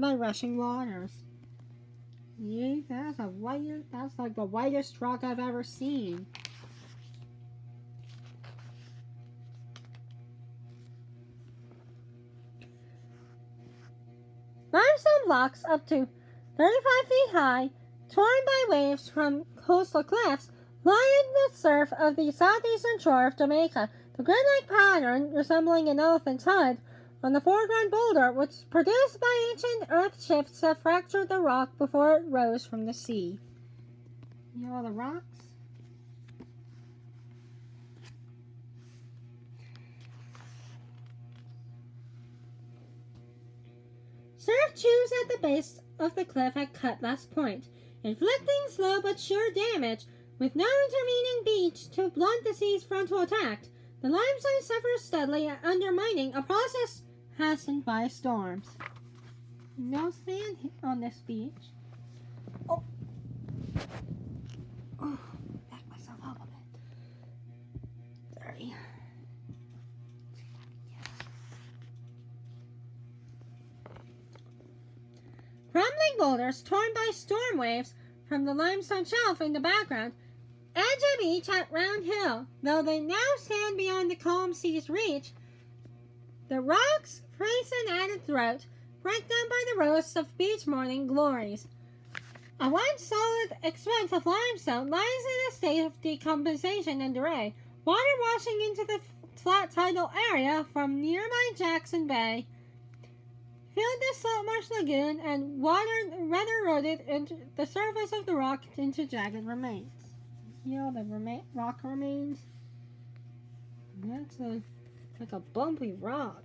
by rushing waters. Yeah, that's like the whitest rock I've ever seen. Limestone blocks up to 35 feet high, torn by waves from coastal cliffs, lie in the surf of the southeastern shore of Jamaica. The grid-like pattern, resembling an elephant's head, on the foreground boulder was produced by ancient earth shifts that fractured the rock before it rose from the sea. You know the rocks? Surf chews at the base of the cliff at Cutlass Point, inflicting slow but sure damage. With no intervening beach to blunt the sea's frontal attack, the limestone suffers steadily, undermining a process hastened by storms. No sand on this beach. Oh, back myself up a bit. Sorry. Crumbling boulders torn by storm waves from the limestone shelf in the background edge a beach at Round Hill. Though they now stand beyond the calm sea's reach, the rocks, face and added throat, break down by the roasts of beach morning glories. A once solid expanse of limestone lies in a state of decomposition and decay, water washing into the flat tidal area from nearby Jackson Bay filled the saltmarsh lagoon, and water eroded into the surface of the rock into jagged remains. You know the rock remains? That's like a bumpy rock.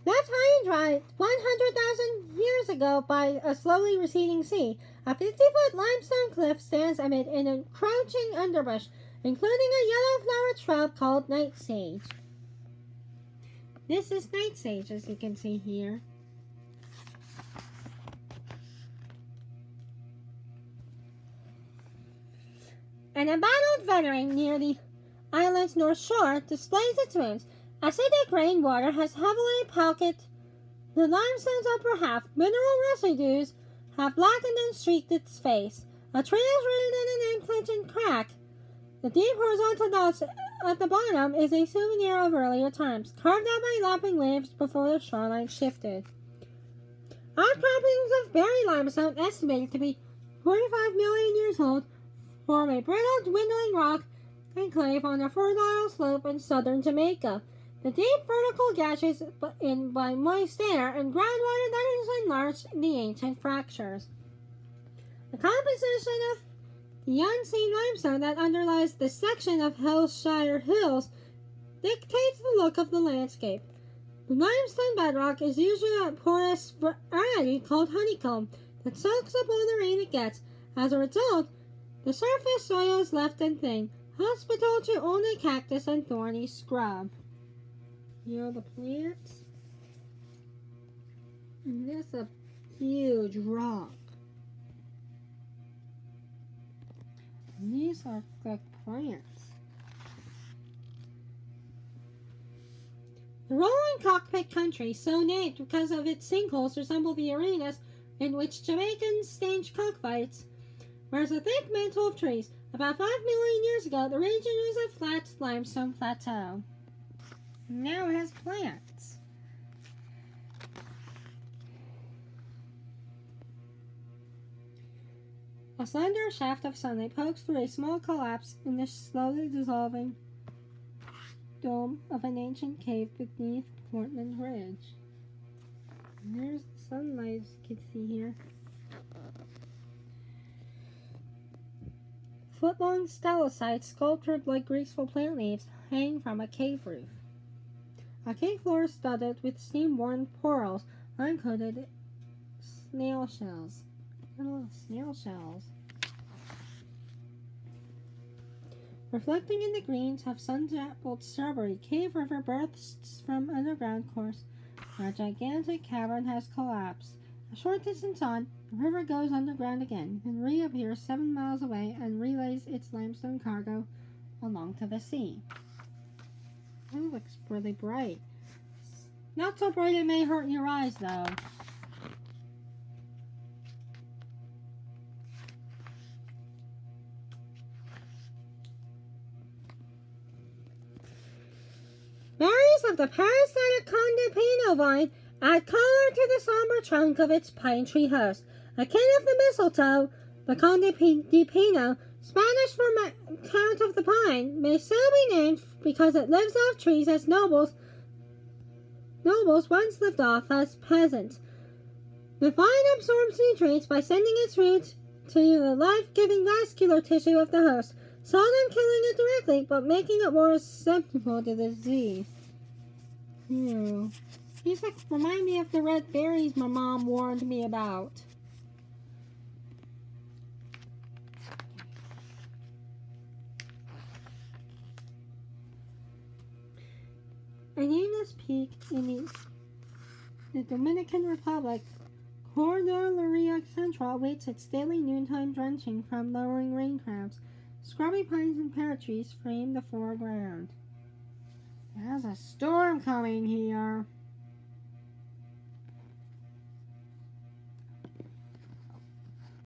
Left high and dry 100,000 years ago by a slowly receding sea, a 50-foot limestone cliff stands amid an encroaching underbrush, including a yellow-flowered shrub called night sage. This is night sage, as you can see here. An embattled veteran near the island's north shore displays its wounds. Acidic rainwater has heavily pocketed the limestone's upper half. Mineral residues have blackened and streaked its face. A tree is rooted in an ancient crack. The deep horizontal notch at the bottom is a souvenir of earlier times, carved out by lapping waves before the shoreline shifted. Outcroppings of buried limestone, estimated to be 45 million years old, form a brittle, dwindling rock enclave on a fertile slope in southern Jamaica. The deep vertical gashes in by moist air and groundwater that has enlarged the ancient fractures. The composition of the unseen limestone that underlies the section of Hillshire Hills dictates the look of the landscape. The limestone bedrock is usually a porous variety called honeycomb that soaks up all the rain it gets. As a result, the surface soil is left and thin, hospitable to only cactus and thorny scrub. You know the plants? And this is a huge rock. And these are like plants. The rolling cockpit country, so named because of its sinkholes, resemble the arenas in which Jamaicans stage cockfights, wears a thick mantle of trees. About 5 million years ago, the region was a flat limestone plateau. Now it has plants. A slender shaft of sunlight pokes through a small collapse in the slowly dissolving dome of an ancient cave beneath Portland Ridge. And there's the sunlight, as you can see here. Foot-long stalactites, sculptured like graceful plant leaves, hang from a cave roof. A cave floor is studded with steam-worn porals, uncoated snail shells. Little snail shells. Reflecting in the greens of sun-dappled strawberry, Cave River bursts from underground course. A gigantic cavern has collapsed. A short distance on, the river goes underground again, and reappears 7 miles away and relays its limestone cargo along to the sea. That looks really bright. Not so bright it may hurt your eyes, though. Berries of the parasitic conde pino vine add color to the somber trunk of its pine tree host. Akin of the mistletoe, the conde di pino, Spanish for count of the pine, may so be named because it lives off trees as nobles once lived off as peasants. The vine absorbs nutrients by sending its roots to the life-giving vascular tissue of the host, seldom killing it directly, but making it more susceptible to disease. These remind me of the red berries my mom warned me about. Arenas Peak in the Dominican Republic, Cordillera Central awaits its daily noontime drenching from lowering rain clouds. Scrubby pines and pear trees frame the foreground. There's a storm coming here.